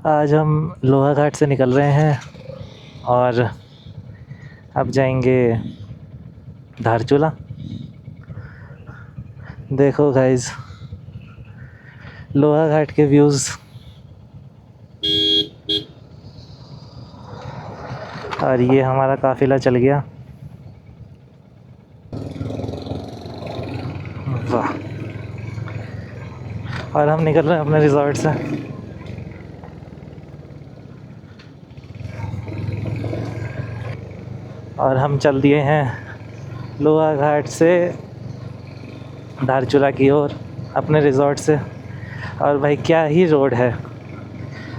आज हम लोहा घाट से निकल रहे हैं और अब जाएंगे धारचूला। देखो गाइस, लोहा घाट के व्यूज़। और ये हमारा काफ़िला चल गया। वाह। और हम निकल रहे हैं अपने रिजॉर्ट से। और हम चल दिए हैं लोहा घाट से धारचूला की ओर अपने रिजॉर्ट से। और भाई क्या ही रोड है।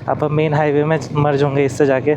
अब हम मेन हाईवे में मर्ज होंगे इससे जाके।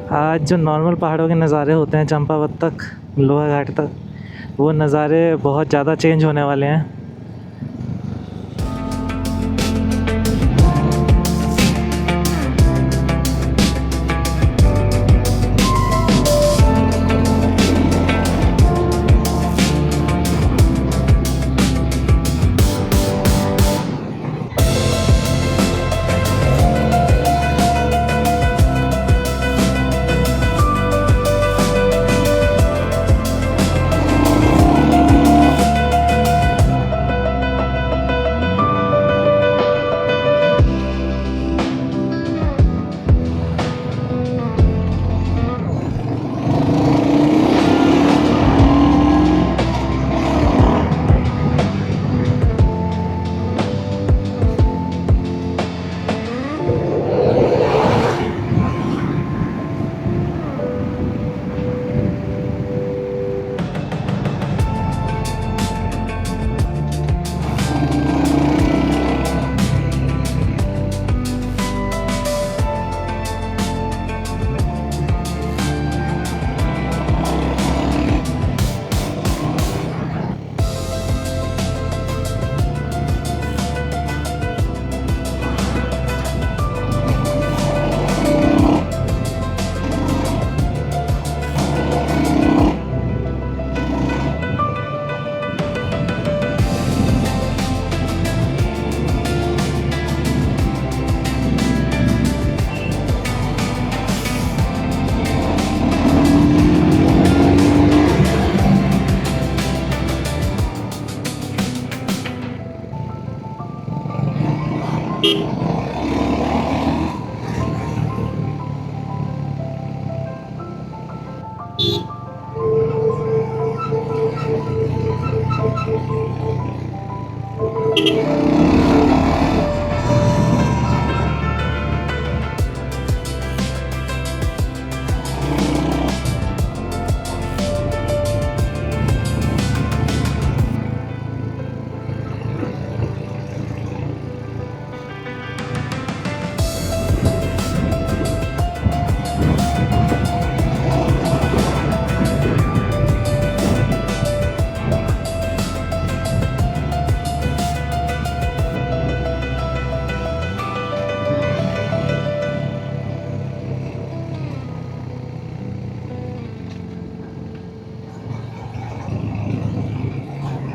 आज जो नॉर्मल पहाड़ों के नज़ारे होते हैं चंपावत तक, लोहा घाट तक, वो नज़ारे बहुत ज़्यादा चेंज होने वाले हैं।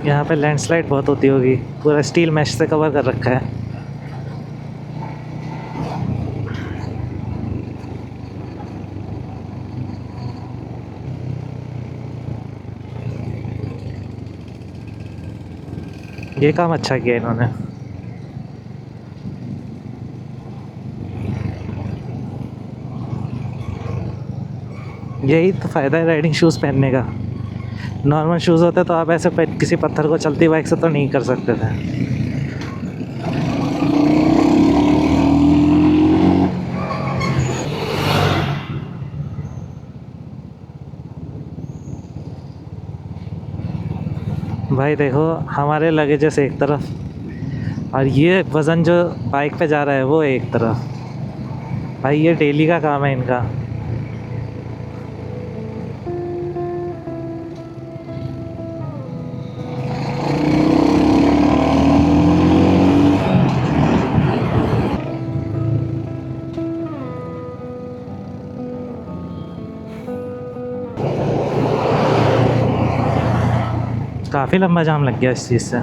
यहाँ पे लैंडस्लाइड बहुत होती होगी, पूरा स्टील मैश से कवर कर रखा है। ये काम अच्छा किया इन्होंने। यही तो फ़ायदा है राइडिंग शूज़ पहनने का। नॉर्मल शूज़ होते तो आप ऐसे किसी पत्थर को चलती बाइक से तो नहीं कर सकते थे। भाई देखो, हमारे लगेजेस एक तरफ और ये वज़न जो बाइक पे जा रहा है वो एक तरफ। भाई ये डेली का काम है इनका। काफ़ी लंबा जाम लग गया इस चीज़ से।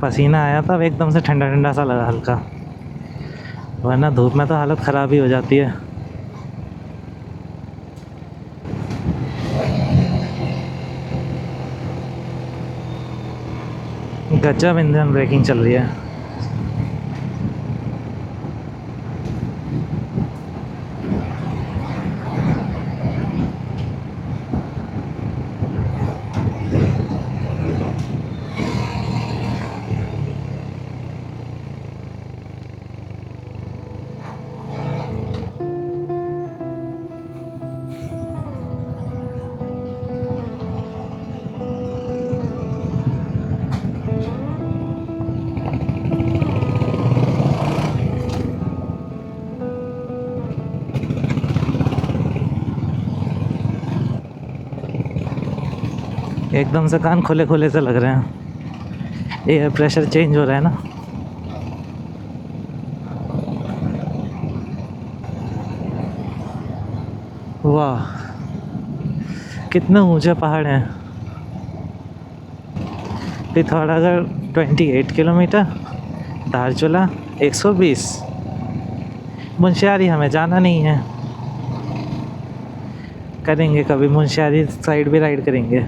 पसीना आया था, अब एकदम से ठंडा ठंडा सा लगा हल्का, वरना धूप में तो हालत ख़राब ही हो जाती है। गजब इंजन ब्रेकिंग चल रही है। एकदम से कान खुले खुले से लग रहे हैं, एयर प्रेशर चेंज हो रहा है ना। वाह, कितने ऊंचे पहाड़ हैं। पिथौरागढ़ 28 किलोमीटर, धारचूला 120। मुंशियारी हमें जाना नहीं है, करेंगे कभी मुंशियारी साइड भी राइड करेंगे।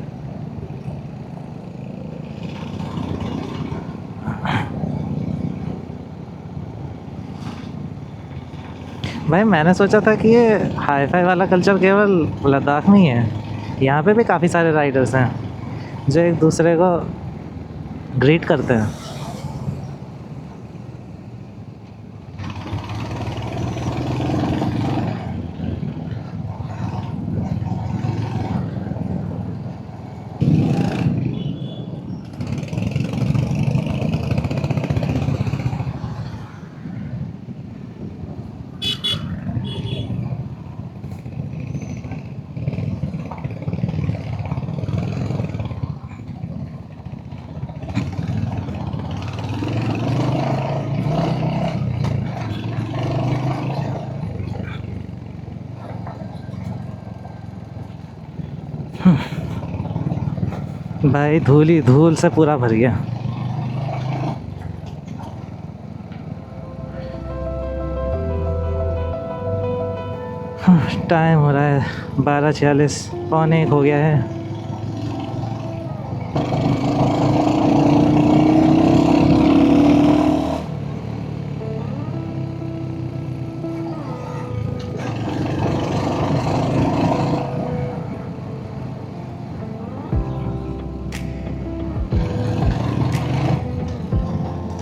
भाई मैंने सोचा था कि ये हाई फाई वाला कल्चर केवल लद्दाख में ही है। यहाँ पे भी काफ़ी सारे राइडर्स हैं जो एक दूसरे को ग्रीट करते हैं। भाई धूल ही धूल से पूरा भर गया। टाइम हो रहा है 12:46, 12:45 हो गया है।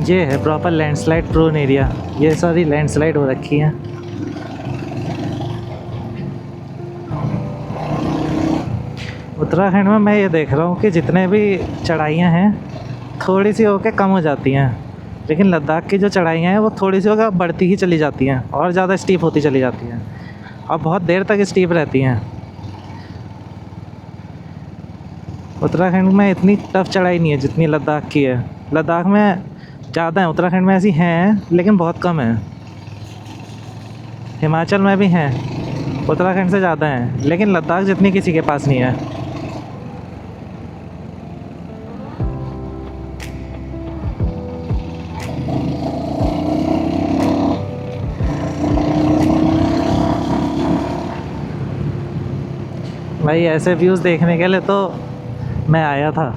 ये है प्रॉपर लैंडस्लाइड प्रोन एरिया, ये सारी लैंडस्लाइड हो रखी है। उत्तराखंड में मैं ये देख रहा हूँ कि जितने भी चढ़ाइयाँ हैं थोड़ी सी होके कम हो जाती हैं, लेकिन लद्दाख की जो चढ़ाइयाँ हैं वो थोड़ी सी होकर बढ़ती ही चली जाती हैं और ज़्यादा स्टीप होती चली जाती हैं और बहुत देर तक स्टीप रहती हैं। उत्तराखंड में इतनी टफ चढ़ाई नहीं है जितनी लद्दाख की है। लद्दाख में ज़्यादा है, उत्तराखंड में ऐसी हैं लेकिन बहुत कम है। हिमाचल में भी हैं, उत्तराखंड से ज़्यादा हैं, लेकिन लद्दाख जितनी किसी के पास नहीं है। भाई ऐसे व्यूज़ देखने के लिए तो मैं आया था।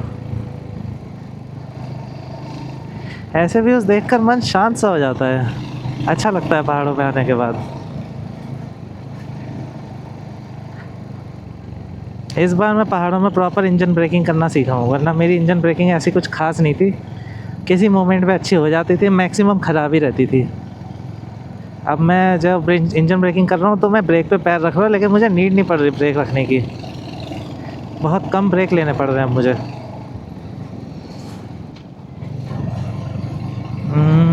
ऐसे व्यूज़ देखकर मन शांत सा हो जाता है, अच्छा लगता है पहाड़ों पे आने के बाद। इस बार मैं पहाड़ों में प्रॉपर इंजन ब्रेकिंग करना सीखा हूँ, वरना मेरी इंजन ब्रेकिंग ऐसी कुछ खास नहीं थी। किसी मोमेंट पे अच्छी हो जाती थी, मैक्सिमम ख़राब ही रहती थी। अब मैं जब इंजन ब्रेकिंग कर रहा हूँ तो मैं ब्रेक पे पैर रख रहा हूँ, लेकिन मुझे नीड नहीं पड़ रही ब्रेक रखने की। बहुत कम ब्रेक लेने पड़ रहे हैं मुझे। हम्म,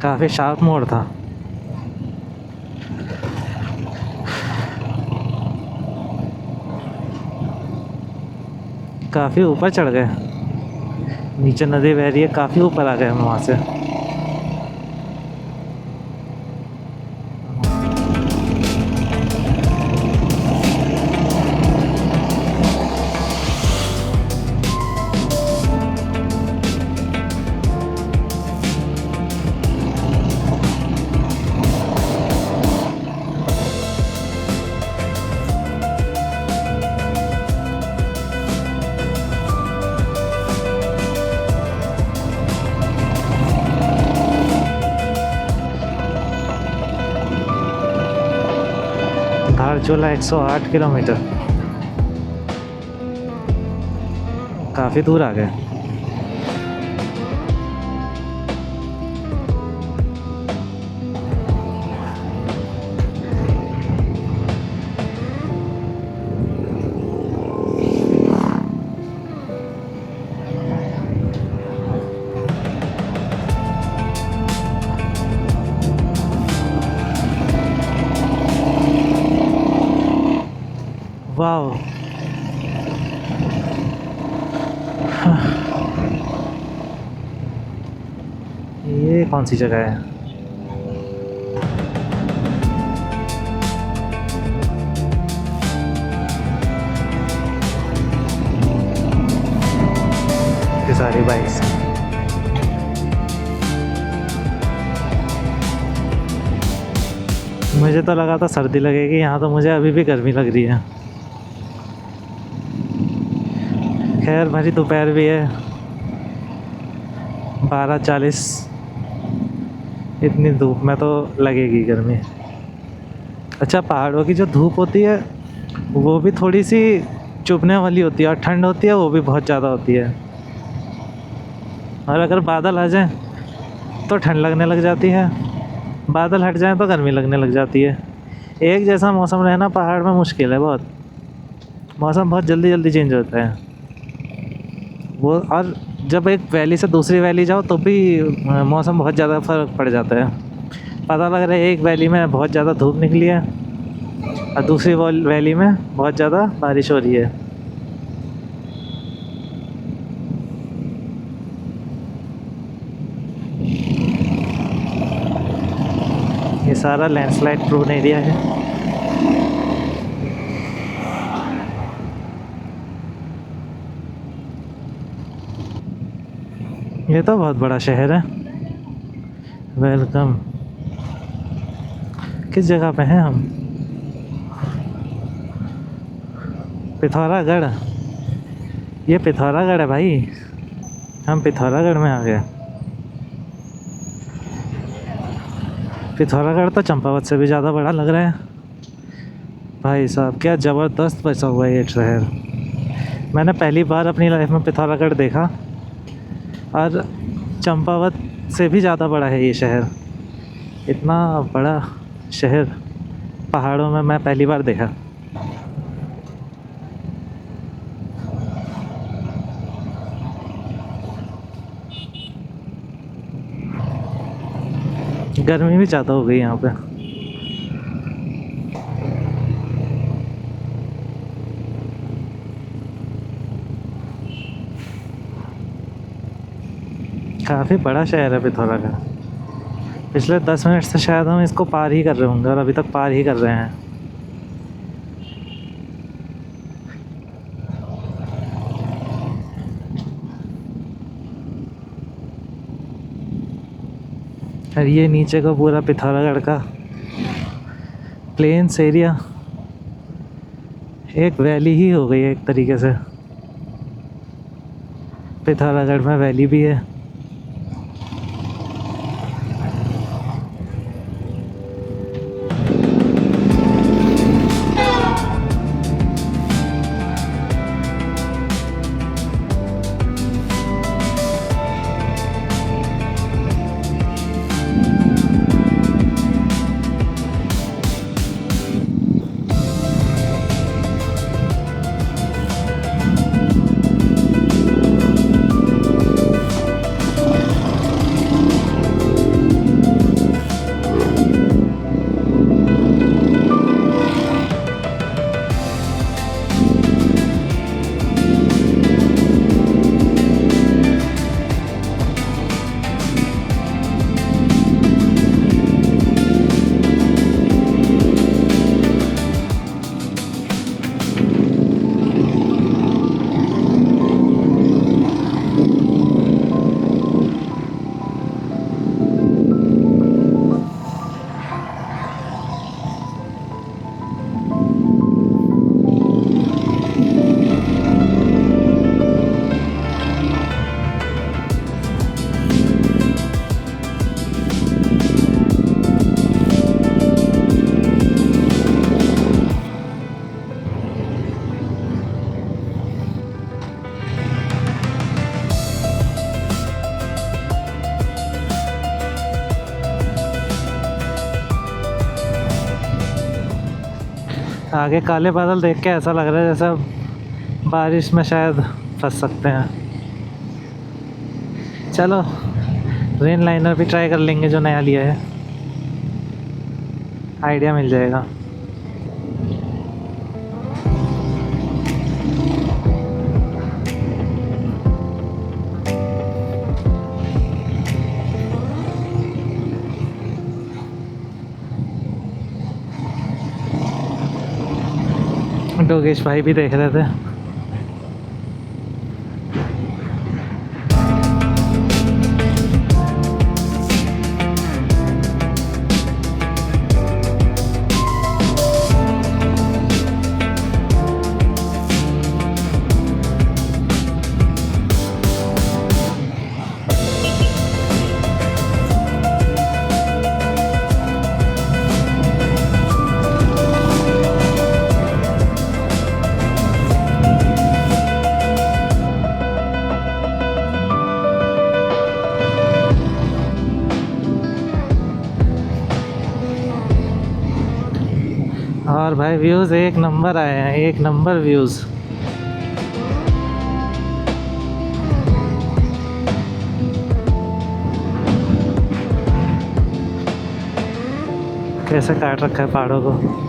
काफ़ी शार्प मोड़ था। काफ़ी ऊपर चढ़ गए, नीचे नदी बह रही है, काफ़ी ऊपर आ गए हम वहाँ से। धारचूला 108 किलोमीटर, काफ़ी दूर आ गए। वाह, ये कौन सी जगह है? ये सारी बाइक्स। मुझे तो लगा था सर्दी लगेगी, यहाँ तो मुझे अभी भी गर्मी लग रही है। खैर भरी दोपहर भी है, 12:40। इतनी धूप में तो लगेगी गर्मी। अच्छा, पहाड़ों की जो धूप होती है वो भी थोड़ी सी चुभने वाली होती है, और ठंड होती है वो भी बहुत ज़्यादा होती है। और अगर बादल आ जाए तो ठंड लगने लग जाती है, बादल हट जाए तो गर्मी लगने लग जाती है। एक जैसा मौसम रहना पहाड़ में मुश्किल है बहुत। मौसम बहुत जल्दी जल्दी चेंज होता है वो। और जब एक वैली से दूसरी वैली जाओ तो भी मौसम बहुत ज़्यादा फ़र्क पड़ जाता है। पता लग रहा है एक वैली में बहुत ज़्यादा धूप निकली है और दूसरी वैली में बहुत ज़्यादा बारिश हो रही है। ये सारा लैंडस्लाइड प्रोन एरिया है। ये तो बहुत बड़ा शहर है। वेलकम। किस जगह पे हैं हम? पिथौरागढ़। ये पिथौरागढ़ है भाई, हम पिथौरागढ़ में आ गए। पिथौरागढ़ तो चंपावत से भी ज़्यादा बड़ा लग रहा है। भाई साहब क्या ज़बरदस्त बसा हुआ है ये शहर। मैंने पहली बार अपनी लाइफ में पिथौरागढ़ देखा, और चंपावत से भी ज़्यादा बड़ा है ये शहर। इतना बड़ा शहर पहाड़ों में मैं पहली बार देखा। गर्मी भी ज़्यादा हो गई यहाँ पे। काफ़ी बड़ा शहर है पिथौरागढ़। पिछले 10 मिनट से शायद हम इसको पार ही कर रहे होंगे, और अभी तक पार ही कर रहे हैं। और ये नीचे का पूरा पिथौरागढ़ का प्लेन्स एरिया, एक वैली ही हो गई है एक तरीके से। पिथौरागढ़ में वैली भी है। आगे काले बादल देख के ऐसा लग रहा है जैसा बारिश में शायद फंस सकते हैं। चलो रेन लाइनर भी ट्राई कर लेंगे जो नया लिया है, आइडिया मिल जाएगा। डोगेश भाई भी देख रहे थे। और भाई व्यूज़ एक नंबर आए हैं, एक नंबर व्यूज़। कैसे काट रखा है पहाड़ों को।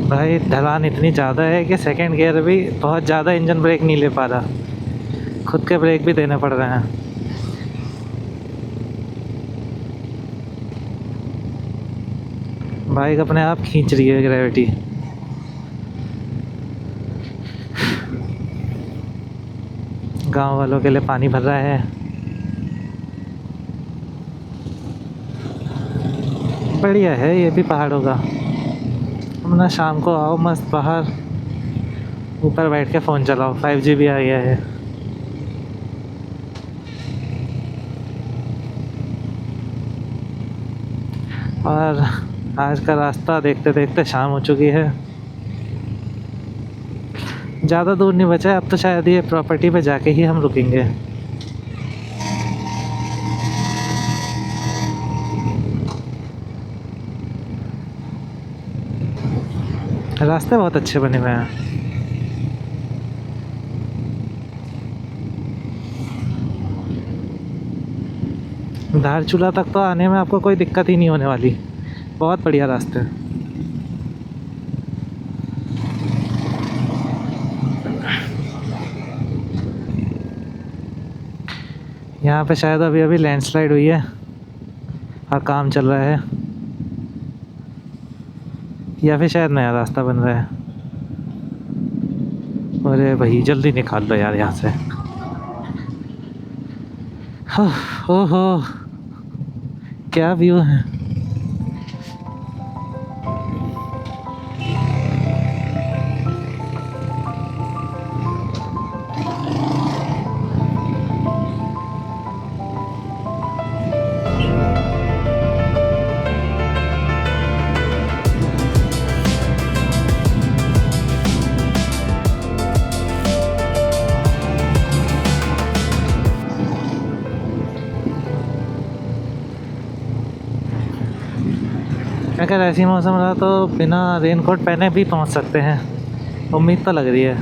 भाई ढलान इतनी ज़्यादा है कि सेकंड गियर भी बहुत ज़्यादा इंजन ब्रेक नहीं ले पा रहा, खुद के ब्रेक भी देने पड़ रहे हैं। बाइक अपने आप खींच रही है ग्रेविटी। गांव वालों के लिए पानी भर रहा है। बढ़िया है ये भी पहाड़ों का। अपना शाम को आओ मस्त बाहर, ऊपर बैठ के फ़ोन चलाओ, 5G भी आ गया है। और आज का रास्ता देखते देखते शाम हो चुकी है। ज़्यादा दूर नहीं बचा है, अब तो शायद ये प्रॉपर्टी पे जाके ही हम रुकेंगे। रास्ते बहुत अच्छे बने हुए हैं। धारचूला तक तो आने में आपको कोई दिक्कत ही नहीं होने वाली, बहुत बढ़िया रास्ते हैं। यहाँ पे शायद अभी अभी लैंडस्लाइड हुई है और काम चल रहा है, या फिर शायद नया रास्ता बन रहा है। अरे भाई जल्दी निकाल लो यार यहाँ से। ओहो क्या व्यू है। अगर ऐसी मौसम रहा तो बिना रेनकोट पहने भी पहुंच सकते हैं, उम्मीद तो लग रही है।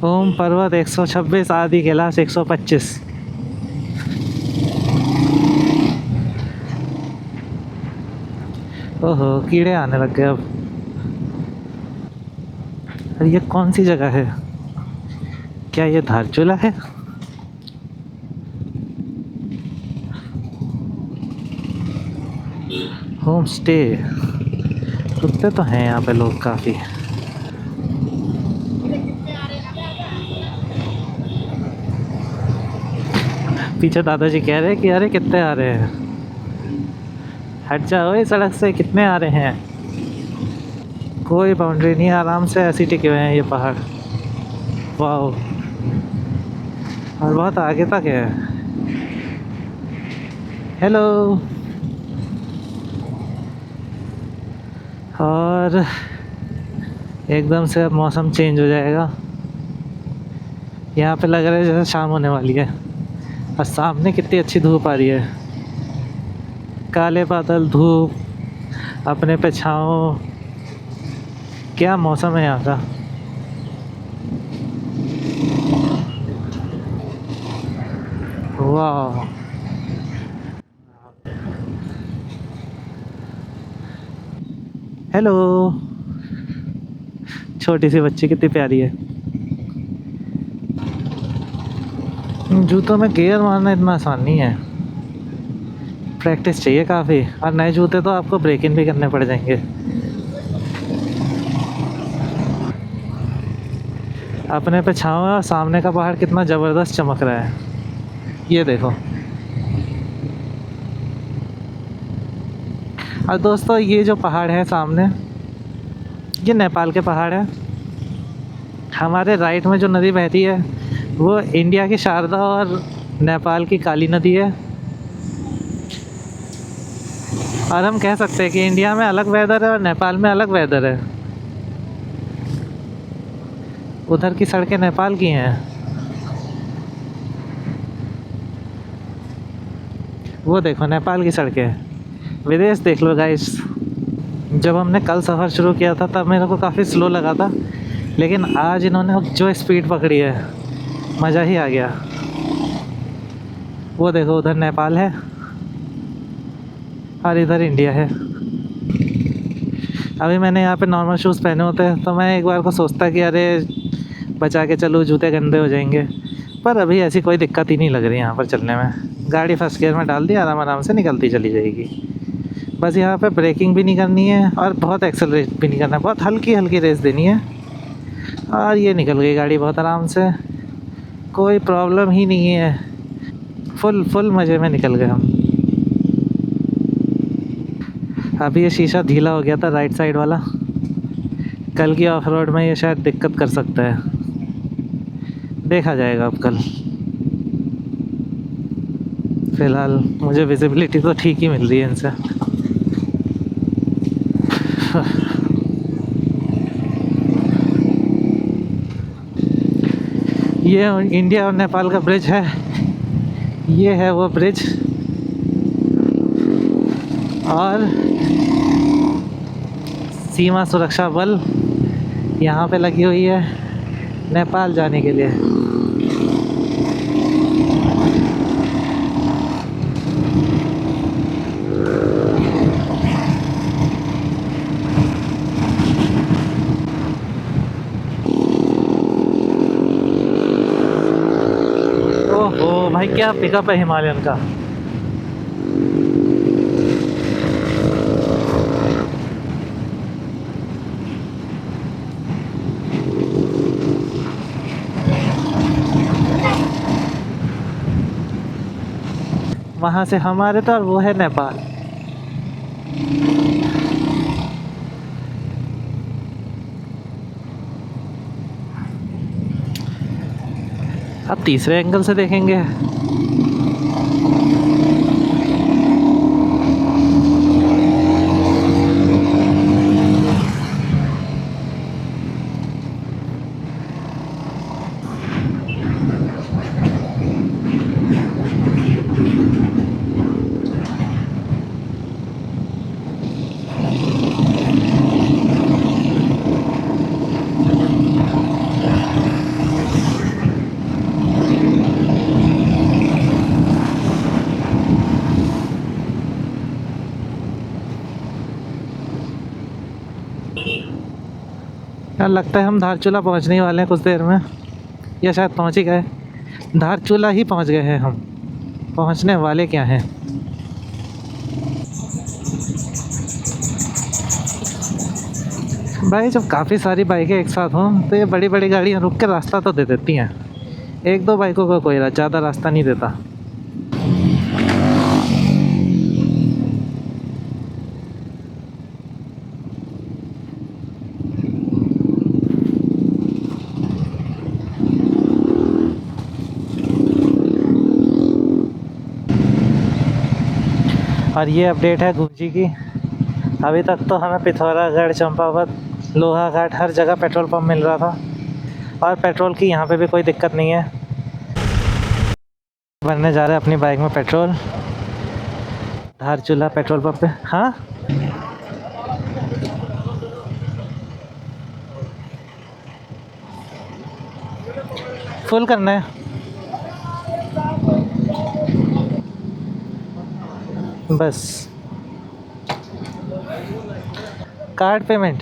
ओम पर्वत 126, आदि कैलाश 125। ओहो कीड़े आने लग गए अब। अरे ये कौन सी जगह है, क्या ये धारचूला है? होम स्टे, रुकते तो हैं यहाँ पे लोग काफ़ी। पीछे दादाजी कह रहे हैं कि अरे कितने आ रहे हैं, हट जाओ इस सड़क से, कितने आ रहे हैं। कोई बाउंड्री नहीं है, आराम से ऐसे ही टिके हुए हैं ये पहाड़। वाह, और बहुत आगे तक है। हेलो। और एकदम से अब मौसम चेंज हो जाएगा। यहाँ पे लग रहा है जैसे शाम होने वाली है, और सामने कितनी अच्छी धूप आ रही है। काले बादल, धूप, अपने पे छाँव, क्या मौसम है यहाँ का। वाह, हेलो। छोटी सी बच्ची कितनी प्यारी है। जूतों में गियर मारना इतना आसान नहीं है, प्रैक्टिस चाहिए काफ़ी। और नए जूते तो आपको ब्रेक इन भी करने पड़ जाएंगे। अपने पे छाँव है और सामने का पहाड़ कितना ज़बरदस्त चमक रहा है, ये देखो। और दोस्तों ये जो पहाड़ है सामने, ये नेपाल के पहाड़ है। हमारे राइट में जो नदी बहती है वो इंडिया की शारदा और नेपाल की काली नदी है। और हम कह सकते हैं कि इंडिया में अलग वेदर है और नेपाल में अलग वेदर है। उधर की सड़कें नेपाल की हैं, वो देखो नेपाल की सड़कें। विदेश देख लो गाइस। जब हमने कल सफ़र शुरू किया था तब मेरे को काफ़ी स्लो लगा था, लेकिन आज इन्होंने जो स्पीड पकड़ी है, मज़ा ही आ गया। वो देखो उधर नेपाल है और इधर इंडिया है। अभी मैंने यहाँ पे नॉर्मल शूज़ पहने होते हैं तो मैं एक बार को सोचता कि अरे बचा के चलो, जूते गंदे हो जाएंगे। पर अभी ऐसी कोई दिक्कत ही नहीं लग रही यहाँ पर चलने में। गाड़ी फर्स्ट गियर में डाल दी, आराम आराम से निकलती चली जाएगी। बस यहाँ पे ब्रेकिंग भी नहीं करनी है और बहुत एक्सेलरेट भी नहीं करना है, बहुत हल्की हल्की रेस देनी है। और ये निकल गई गाड़ी बहुत आराम से, कोई प्रॉब्लम ही नहीं है। फुल मज़े में निकल गए हम। अभी ये शीशा ढीला हो गया था राइट साइड वाला, कल की ऑफ रोड में ये शायद दिक्कत कर सकता है, देखा जाएगा अब कल। फ़िलहाल मुझे विजिबिलिटी तो ठीक ही मिल रही है इनसे। ये इंडिया और नेपाल का ब्रिज है, ये है वो ब्रिज। और सीमा सुरक्षा बल यहाँ पे लगी हुई है नेपाल जाने के लिए। ओहो भाई, क्या पिकअप है हिमालयन का। वहाँ से हमारे तो, और वो है नेपाल। अब तीसरे एंगल से देखेंगे। यार लगता है हम धारचूला पहुंचने ही वाले हैं कुछ देर में, या शायद पहुंच ही गए। धारचूला ही पहुंच गए हैं हम, पहुंचने वाले क्या हैं। भाई जब काफ़ी सारी बाइकें एक साथ हों तो ये बड़ी बड़ी गाड़ियाँ रुक के रास्ता तो दे देती हैं, एक दो बाइकों को कोई ज़्यादा रास्ता नहीं देता। और ये अपडेट है गुंजी की। अभी तक तो हमें पिथौरागढ़, चंपावत, लोहा घाट हर जगह पेट्रोल पंप मिल रहा था, और पेट्रोल की यहाँ पे भी कोई दिक्कत नहीं है। भरने जा रहे हैं अपनी बाइक में पेट्रोल धारचूला पेट्रोल पंप पे। हाँ फुल करना है बस, कार्ड पेमेंट।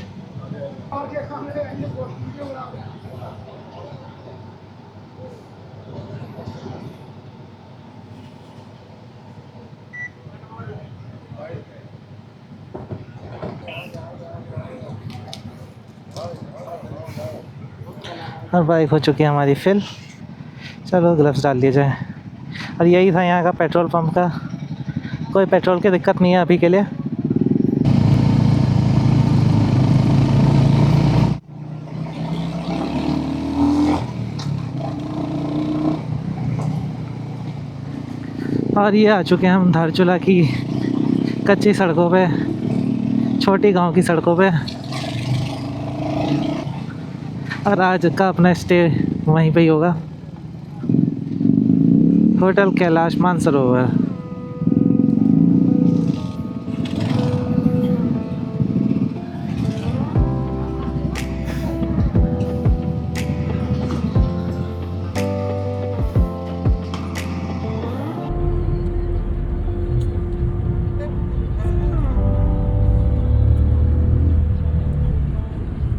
और बाइक हो चुकी है हमारी फिल। चलो ग्लव्स डाल दिए जाए। और यही था यहाँ का पेट्रोल पंप का, कोई पेट्रोल की दिक्कत नहीं है अभी के लिए। और ये आ चुके हैं हम धारचूला की कच्ची सड़कों पे, छोटी गांव की सड़कों पे। और आज का अपना स्टे वहीं पे ही होगा, होटल कैलाश मानसरोवर।